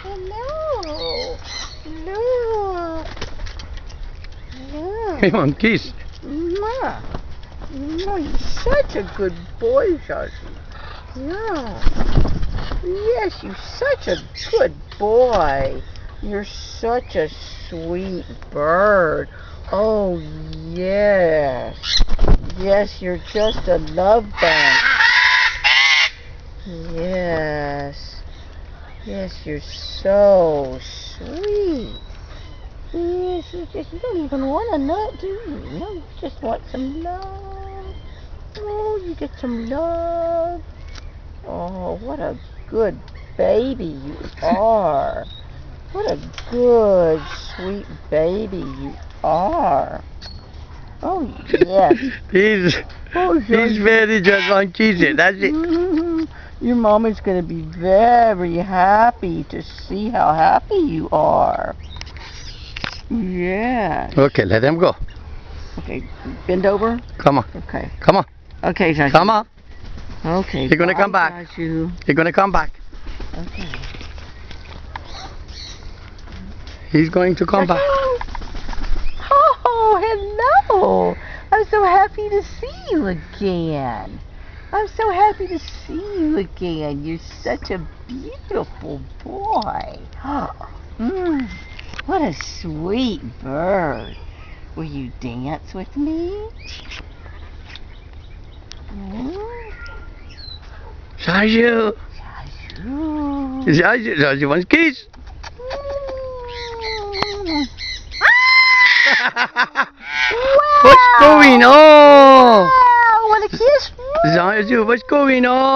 Hello. Look. Look. Come on, kiss. Mwah. Mwah. You're such a good boy, Zazu. Yeah. Yes, you're such a good boy. You're such a sweet bird. Oh, yes. Yes, you're just a love bug. Yes. Yes, you're so sweet. Yes, you don't even want a nut, do you? No, you just want some love. Oh, you get some love. Oh, what a good baby you are. What a good, sweet baby you are. Oh, yes. He's very just on kissing. That's it. Your mama's going to be very happy to see how happy you are. Yes. Okay, let him go. Okay, bend over. Come on. Okay. Come on. Okay, Zazu. Come on. Okay. You're gonna come back. Zazu. You're gonna come back. Okay. He's going to come back. Oh, hello. I'm so happy to see you again. I'm so happy to see you again. You're such a beautiful boy. What a sweet bird. Will you dance with me? Zazu. Zazu. Zazu wants kiss. What's going on? Wow, want a kiss? Zazu, what's going on?